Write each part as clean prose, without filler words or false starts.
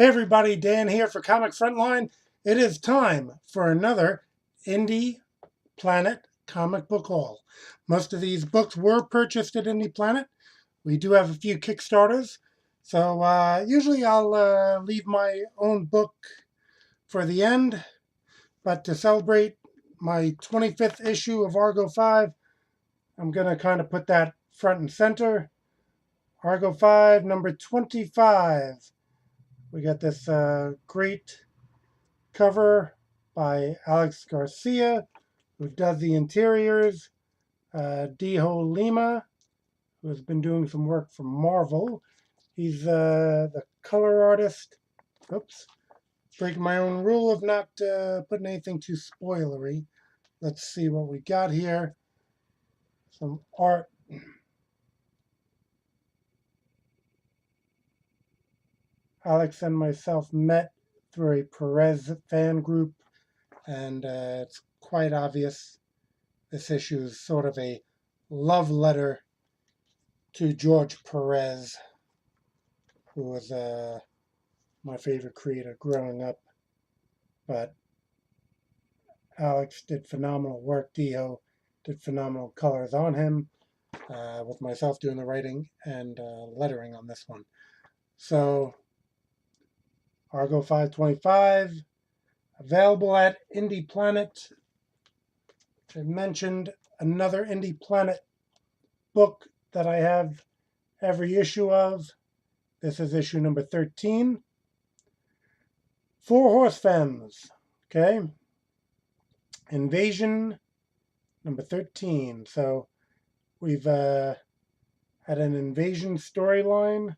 Hey everybody, Dan here for Comic Frontline. It is time for another IndyPlanet comic book haul. Most of these books were purchased at IndyPlanet. We do have a few Kickstarters. So usually I'll leave my own book for the end. But to celebrate my 25th issue of Argo 5, I'm going to kind of put that front and center. Argo 5, number 25. We got this great cover by Alex Garcia, who does the interiors. Dijo Lima, who has been doing some work for Marvel. He's the color artist. Oops. Breaking my own rule of not putting anything too spoilery. Let's see what we got here. Some art. Alex and myself met through a Perez fan group, and it's quite obvious this issue is sort of a love letter to George Perez, who was my favorite creator growing up. But Alex did phenomenal work. Dio did phenomenal colors on him, with myself doing the writing and lettering on this one. So, Argo 525, available at IndyPlanet. I mentioned another IndyPlanet book that I have every issue of. This is issue number 13. Four Horse Femmes. Okay. Invasion number 13. So we've had an invasion storyline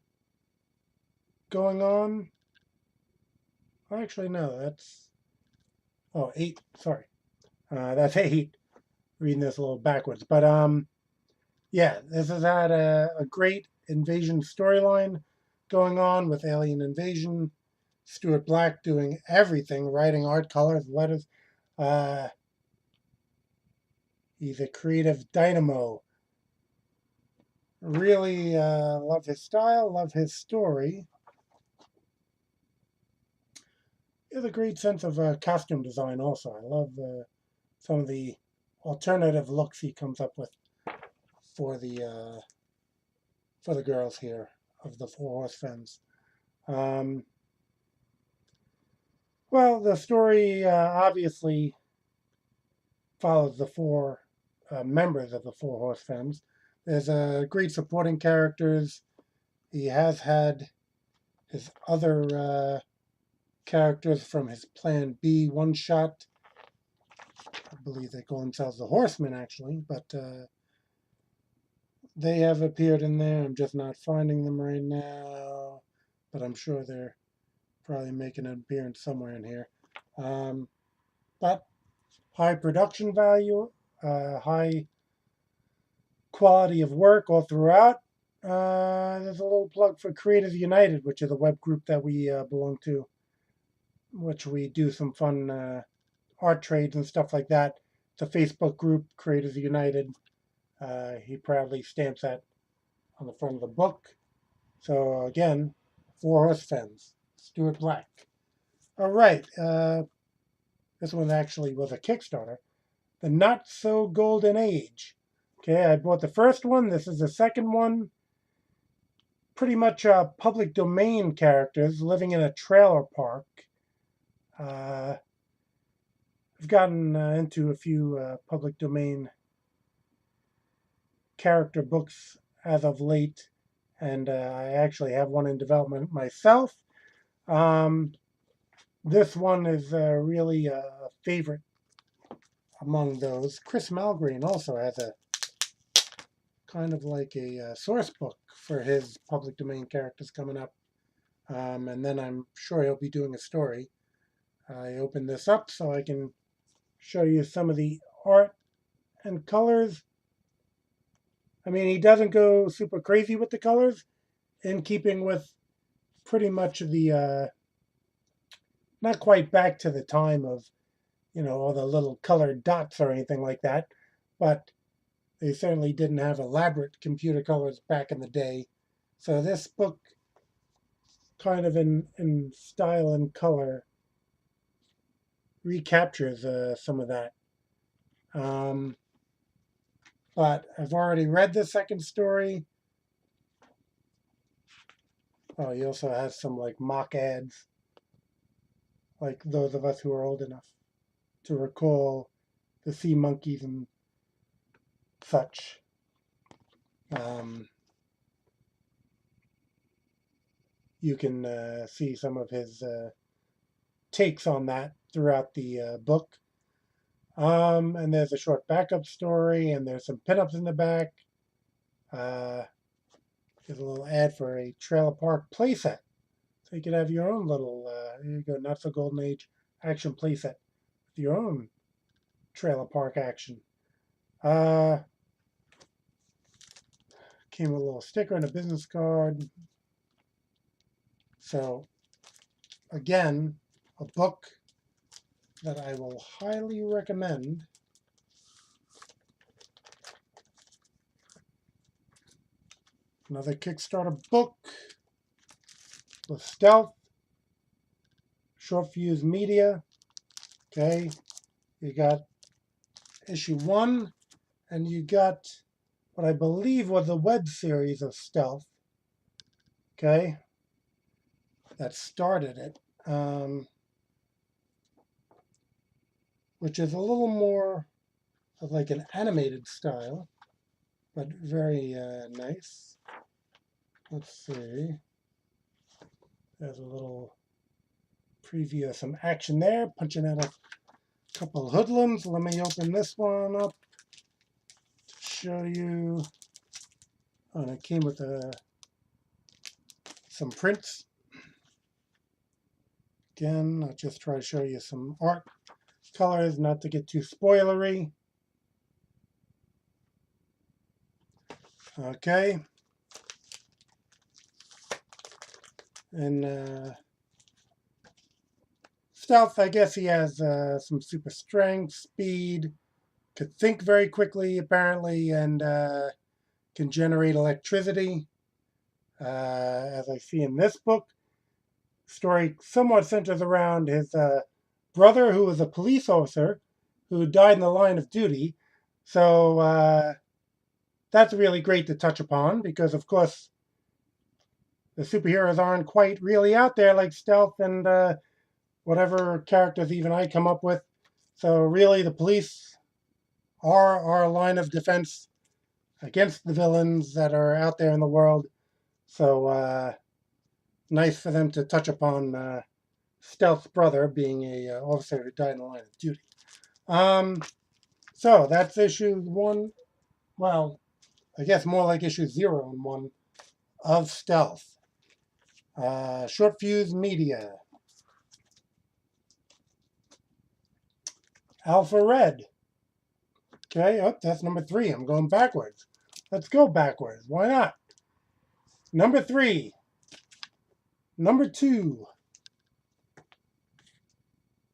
going on. Actually, no, that's 8. Sorry, that's 8. Reading this a little backwards, but yeah, this has had a great invasion storyline going on with alien invasion. Stuart Black doing everything, writing art, colors, letters. He's a creative dynamo. Really love his style, love his story. He has a great sense of costume design also. I love some of the alternative looks he comes up with for the girls here of the Four Horse Femmes. Well, the story obviously follows the four members of the Four Horse Femmes. There's great supporting characters. He has had his other characters from his Plan B one-shot. I believe they call themselves the Horsemen, actually, but they have appeared in there. I'm just not finding them right now, but I'm sure they're probably making an appearance somewhere in here. But high production value, high quality of work all throughout. There's a little plug for Creators United, which is a web group that we belong to, which we do some fun art trades and stuff like that. It's a Facebook group, Creators United. He proudly stamps that on the front of the book. So again, Four Horse Femmes, Stuart Black. All right, this one actually was a Kickstarter. The Not So Golden Age. Okay, I bought the first one. This is the second one. Pretty much public domain characters living in a trailer park. I've gotten into a few public domain character books as of late, and I actually have one in development myself. This one is really a favorite among those. Chris Malgreen also has a kind of like a source book for his public domain characters coming up, and then I'm sure he'll be doing a story. I opened this up so I can show you some of the art and colors. I mean, he doesn't go super crazy with the colors, in keeping with pretty much the not quite back to the time of, all the little colored dots or anything like that, but they certainly didn't have elaborate computer colors back in the day. So this book kind of in style and color recaptures some of that. But I've already read the second story. Oh, he also has some like mock ads, like those of us who are old enough to recall the sea monkeys and such. You can see some of his takes on that throughout the book. And there's a short backup story, and there's some pinups in the back. There's a little ad for a trailer park playset. So you could have your own little, here you go, not so golden age action playset with your own trailer park action. Came with a little sticker and a business card. So, again, a book that I will highly recommend. Another Kickstarter book with Stealth, Short Fuse Media. Okay, you got issue 1, and you got what I believe was a web series of Stealth. Okay, that started it, which is a little more of like an animated style, but very nice. Let's see. There's a little preview of some action there, punching out a couple of hoodlums. Let me open this one up to show you. Oh, and it came with some prints. Again, I'll just try to show you some art colors, not to get too spoilery. Okay. And Stealth, I guess he has some super strength, speed, could think very quickly apparently, and can generate electricity. As I see in this book, story somewhat centers around his brother, who was a police officer who died in the line of duty. So that's really great to touch upon because, of course, the superheroes aren't quite really out there like Stealth and whatever characters even I come up with. So really, the police are our line of defense against the villains that are out there in the world. So nice for them to touch upon Stealth's brother being a officer who died in the line of duty. So that's issue 1. Well, I guess more like issue 0 and 1 of Stealth. Short Fuse Media. Alpha Red. Okay, oh, that's number 3. I'm going backwards. Let's go backwards. Why not? Number 3. Number 2.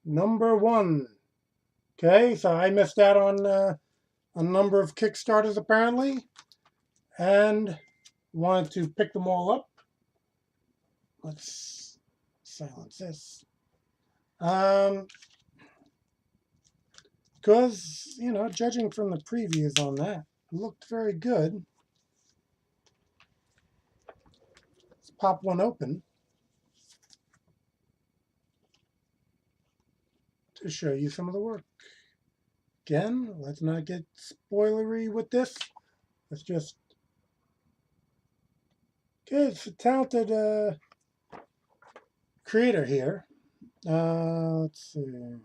Number 1. Okay, so I missed out on a number of Kickstarters apparently, and wanted to pick them all up. Let's silence this. Because, you know, judging from the previews on that, it looked very good. Let's pop one open to show you some of the work. Again, let's not get spoilery with this. Let's just... Okay, it's a talented creator here. Let's see.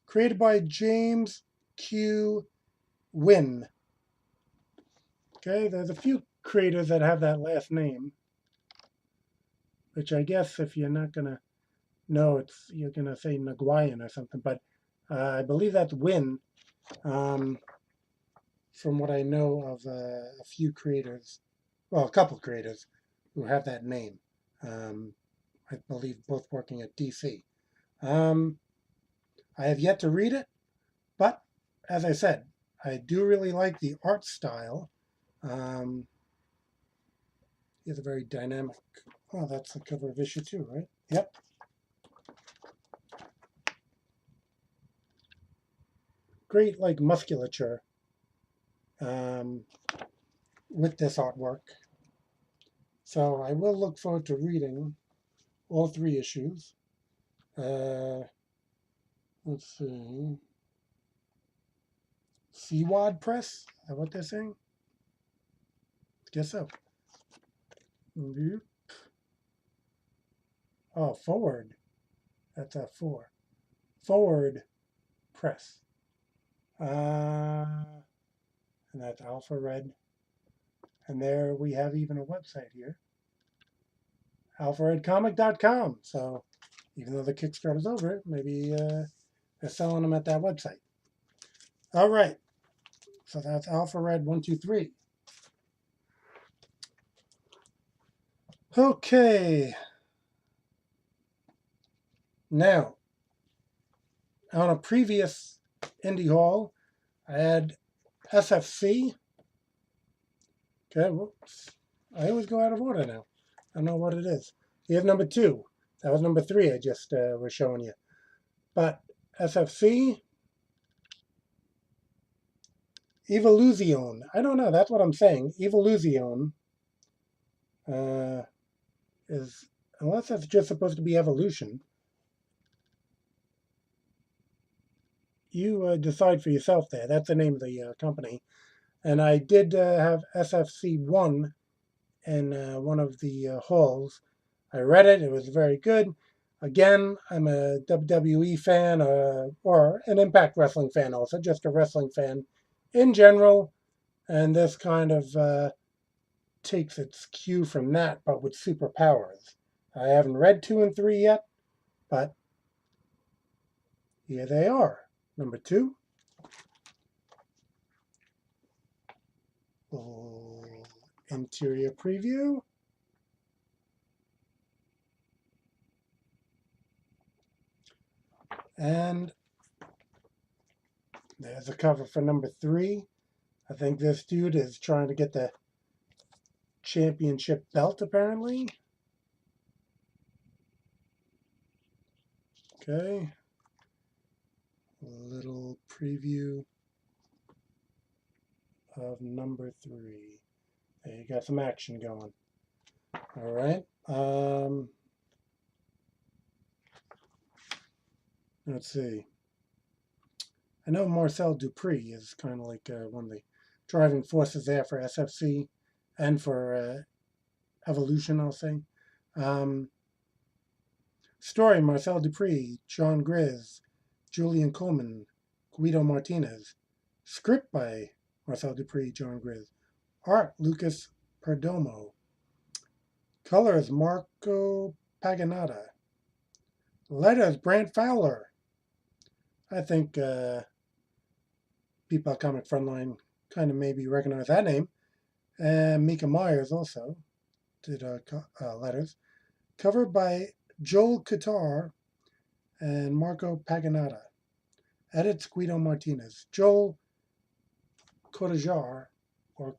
Created by James Q. Wynn. Okay, there's a few creators that have that last name, which I guess if you're not gonna know, you're gonna say Naguayan or something. But I believe that's Wynn. From what I know of a few creators, well, a couple creators who have that name. I believe both working at DC. I have yet to read it, but as I said, I do really like the art style. He has a very dynamic. Oh, that's the cover of issue 2, right? Yep. Great, like, musculature with this artwork. So I will look forward to reading all 3 issues. Let's see. Seawad Press? Is that what they're saying? Guess so. Oh, Forward. That's a 4. Forward Press. And that's Alpha Red. And there we have even a website here. alpharedcomic.com. So even though the Kickstarter's over, maybe they're selling them at that website. All right. So that's Alpha Red 123. Okay. Now, on a previous indie haul, I had SFC. Okay, whoops. I always go out of order now. I don't know what it is. Here's number 2. That was number 3 I just was showing you. But SFC, Evoluzione. I don't know. That's what I'm saying. Evoluzione is, unless that's just supposed to be evolution, you decide for yourself there. That's the name of the company. And I did have SFC1 in one of the hauls. I read it. It was very good. Again, I'm a WWE fan or an Impact Wrestling fan also, just a wrestling fan in general. And this kind of takes its cue from that, but with superpowers. I haven't read 2 and 3 yet, but here they are. Number 2. Interior preview. And there's a cover for number 3. I think this dude is trying to get the championship belt, apparently. Okay. A little preview of number 3. There, you got some action going. All right. Let's see. I know Marcel Dupree is kind of like one of the driving forces there for SFC and for Evolution, I'll say. Story, Marcel Dupree, John Grizz, Julian Coleman, Guido Martinez. Script by Marcel Dupree, John Grizz. Art, Lucas Perdomo. Colors, Marco Paganata. Letters, Brant Fowler. I think people at Comic Frontline kind of maybe recognize that name. And Mika Myers also did letters. Covered by Joel Couture and Marco Paganata. Edits Guido Martinez. Joel Couture, or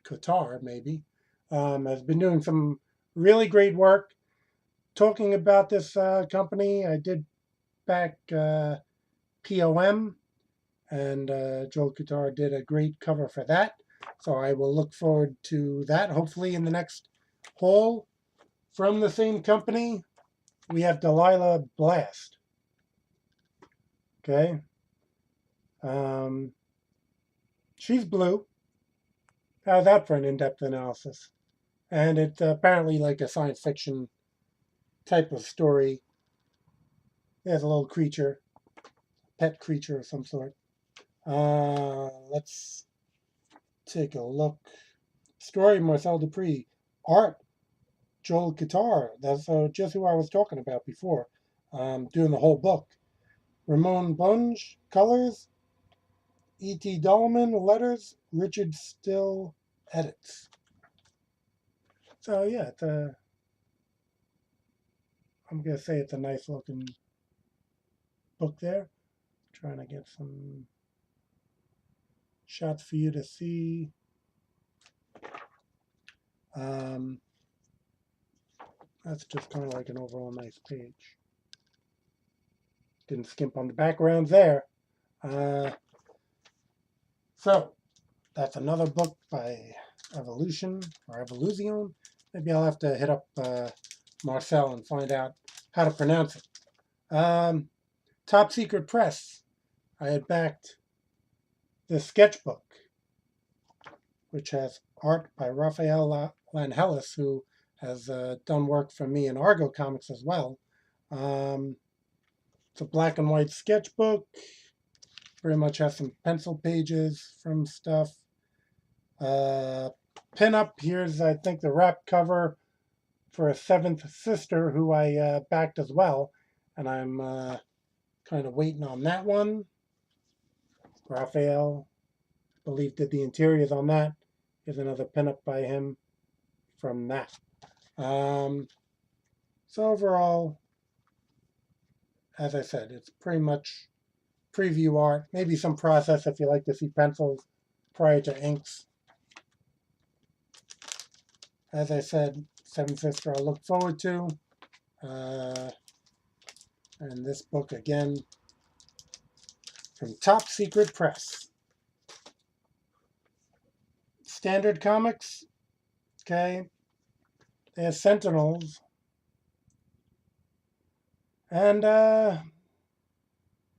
Couture maybe, has been doing some really great work talking about this company. I did back POM, and Joel Couture did a great cover for that. So I will look forward to that. Hopefully in the next haul from the same company, we have Delilah Blast. Okay. She's blue. How's that for an in-depth analysis? And it's apparently like a science fiction type of story. There's a little creature, pet creature of some sort. Let's take a look. Story, Marcel Dupree. Art, Joel Couture. That's just who I was talking about before, doing the whole book. Ramon Bunge. Colors, E.T. Dahlman. Letters, Richard Still. Edits. So yeah, it's I'm going to say it's a nice looking book there. Trying to get some shots for you to see. That's just kind of like an overall nice page. Didn't skimp on the backgrounds there. So that's another book by Evoluzione. Maybe I'll have to hit up Marcel and find out how to pronounce it. Top Secret Press. I had backed the sketchbook, which has art by Raphael Langelis, who has done work for me in Argo Comics as well. It's a black and white sketchbook. Pretty much has some pencil pages from stuff. Pin-up, here's, I think, the wrap cover for a seventh sister who I backed as well. And I'm kind of waiting on that one. Raphael, I believe, did the interiors on that. Here's another pin-up by him from that. So overall, as I said, it's pretty much preview art, maybe some process if you like to see pencils prior to inks. As I said, Seven Sister I look forward to. And this book again from Top Secret Press. Standard Comics, okay. There's Sentinels. And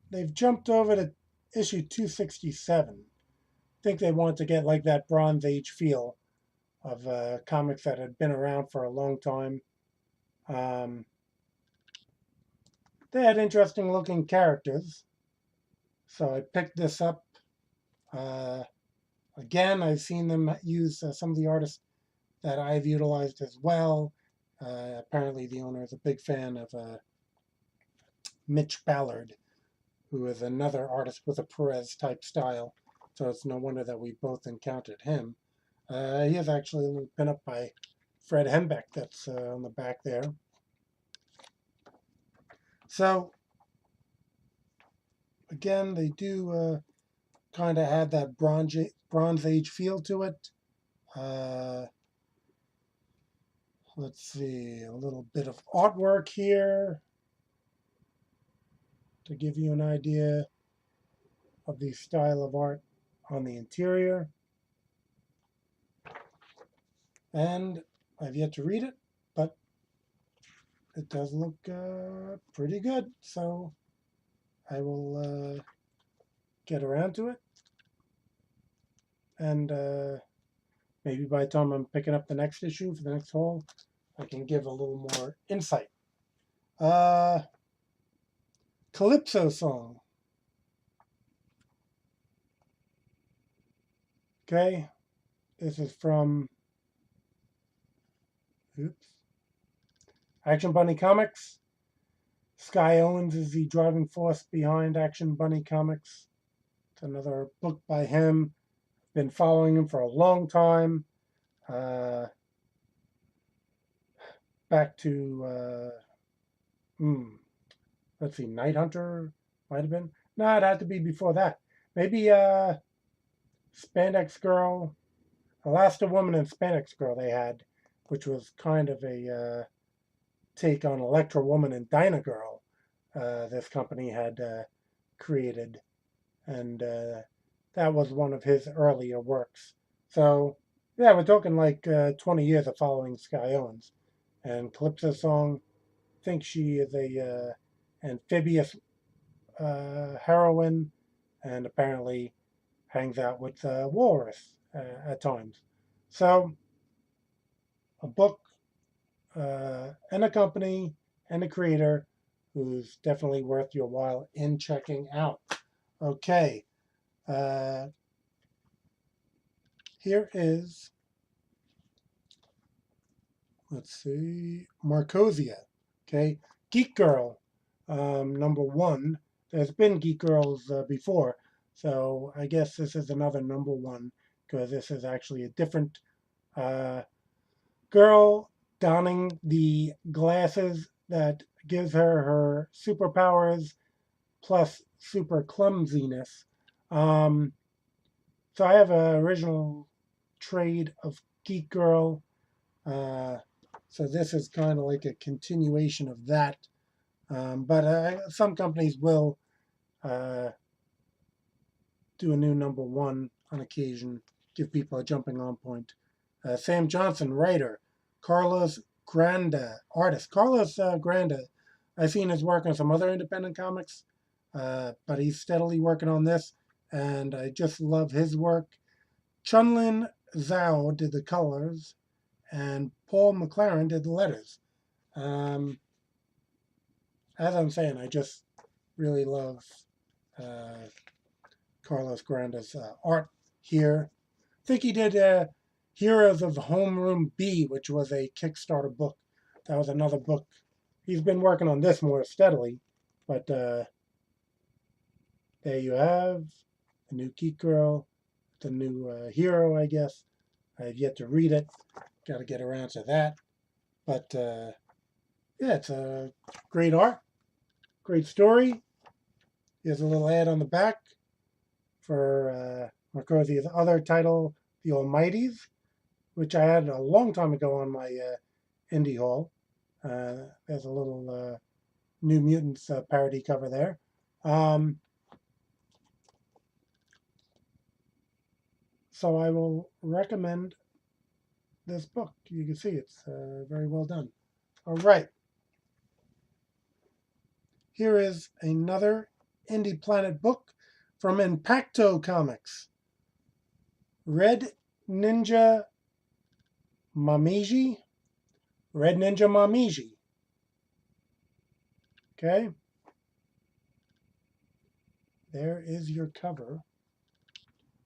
they've jumped over to issue 267. I think they want to get like that Bronze Age feel of comics that had been around for a long time. They had interesting looking characters. So I picked this up. Again, I've seen them use some of the artists that I've utilized as well. Apparently the owner is a big fan of Mitch Ballard, who is another artist with a Perez type style. So it's no wonder that we both encountered him. He has actually a little pin-up by Fred Hembeck that's on the back there. So, again, they do kind of have that Bronze Age feel to it. Let's see, a little bit of artwork here to give you an idea of the style of art on the interior. And I've yet to read it, but it does look pretty good. So I will get around to it. And maybe by the time I'm picking up the next issue for the next haul, I can give a little more insight. Calypso Song. Okay, this is from Action Bunny Comics. Sky Owens is the driving force behind Action Bunny Comics. It's another book by him. Been following him for a long time. Back to, let's see, Night Hunter might have been. No, it had to be before that. Maybe Spandex Girl, Elasta Woman and Spandex Girl they had, which was kind of a take on Electra Woman and Dyna Girl. This company had created, and that was one of his earlier works. So, yeah, we're talking like 20 years of following Sky Owens. And Calypso Song, I think she is a amphibious heroine, and apparently hangs out with Walrus at times. So, a book and a company and a creator who's definitely worth your while in checking out. Okay. Here is, let's see, Markosia. Okay. Geek Girl, number 1. There's been Geek Girls before, so I guess this is another number 1 because this is actually a different girl donning the glasses that gives her her superpowers plus super clumsiness. So I have an original trade of Geek Girl. So this is kind of like a continuation of that. But some companies will uh, do a new #1 on occasion, give people a jumping on point. Sam Johnson, writer. Carlos Granda, artist. Carlos Granda, I've seen his work on some other independent comics, but he's steadily working on this, and I just love his work. Chunlin Zhao did the colors, and Paul McLaren did the letters. Um, as I'm saying, I just really love uh, Carlos Granda's art here. I think he did Heroes of Homeroom B, which was a Kickstarter book. That was another book. He's been working on this more steadily, but there you have the new Geek Girl, the new hero, I guess. I've yet to read it. Got to get around to that. But yeah, it's a great art, great story. Here's a little ad on the back for Markosia's other title, The Almighties, which I had a long time ago on my indie haul. There's a little New Mutants parody cover there. So I will recommend this book. You can see it's very well done. All right. Here is another IndyPlanet book from Impacto Comics. Red Ninja Mamiji. Red Ninja Mamiji. Okay. There is your cover.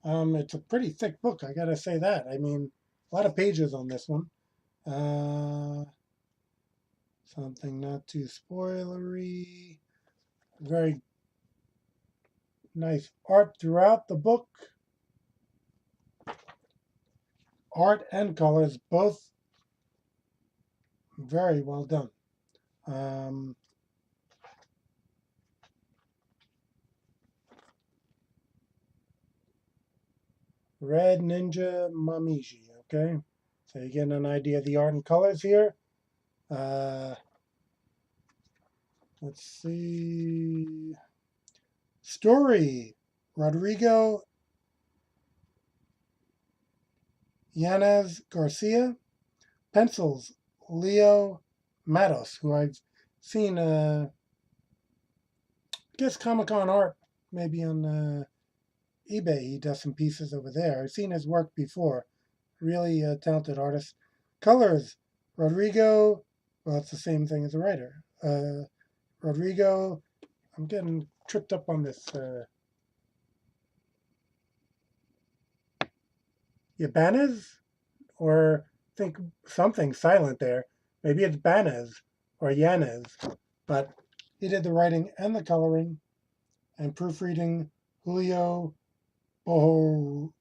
It's a pretty thick book, I gotta say that. I mean, a lot of pages on this one. Something not too spoilery. Very nice art throughout the book. Art and colors, both very well done. Red Ninja Mamiji, okay? So you're getting an idea of the art and colors here. Let's see. Story, Rodrigo Yanez Garcia. Pencils, Leo Matos, who I've seen, I guess Comic-Con art, maybe on eBay. He does some pieces over there. I've seen his work before. Really talented artist. Colors, Rodrigo, well, it's the same thing as a writer. Rodrigo, I'm getting tripped up on this. Yabanez? Or think something silent there. Maybe it's Banez or Yanez. But he did the writing and the coloring and proofreading Julio Bohoraquez.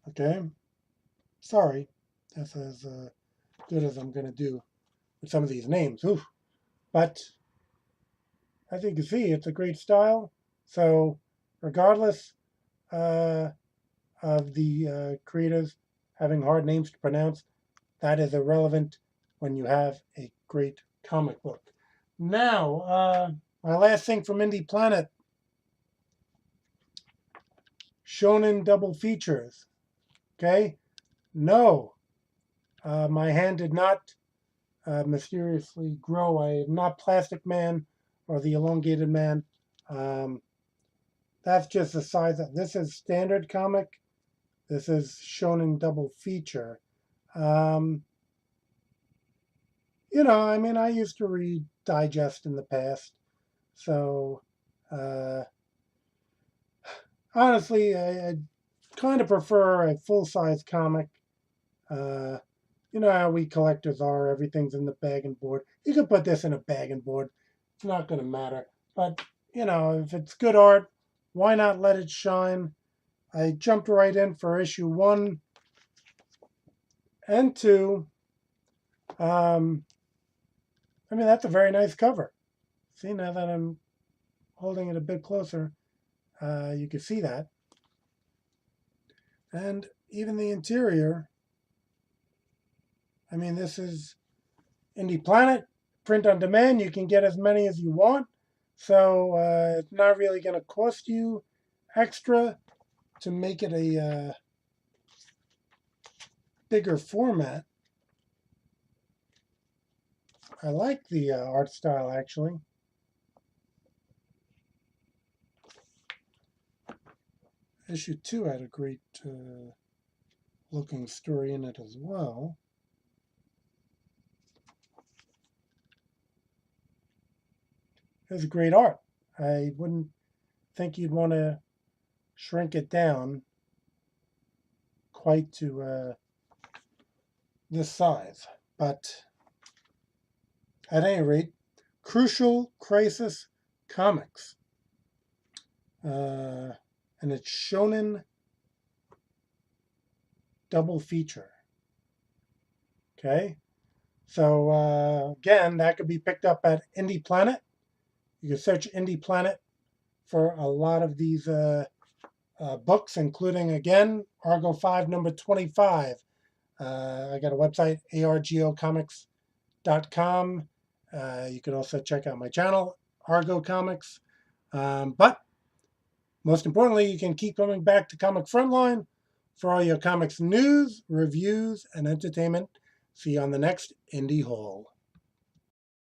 Okay? Sorry. That's as good as I'm going to do with some of these names. Oof. But as you can see, it's a great style. So, regardless of the creators having hard names to pronounce, that is irrelevant when you have a great comic book. Now, my last thing from IndyPlanet, Shonen double features. Okay? No, my hand did not mysteriously grow. I am not Plastic Man or the Elongated Man. That's just the size of this is standard comic. This is Shonen double feature. I mean, I used to read Digest in the past, so honestly, I kind of prefer a full-size comic. You know how we collectors are, everything's in the bag and board. You could put this in a bag and board. It's not going to matter. But, if it's good art, why not let it shine? I jumped right in for issue 1 and 2. I mean, that's a very nice cover. See, now that I'm holding it a bit closer, you can see that. And even the interior, I mean, this is IndyPlanet, print on demand. You can get as many as you want. So it's not really going to cost you extra to make it a bigger format. I like the art style, actually. Issue 2 had a great looking story in it as well. It's great art. I wouldn't think you'd want to shrink it down quite to this size. But at any rate, Crucial Crisis Comics. And it's Shonen double feature. Okay. So again, that could be picked up at IndyPlanet. You can search IndyPlanet for a lot of these books, including, again, Argo 5, number 25. I got a website, argocomics.com. You can also check out my channel, Argo Comics. But most importantly, you can keep coming back to Comic Frontline for all your comics news, reviews, and entertainment. See you on the next Indie Haul.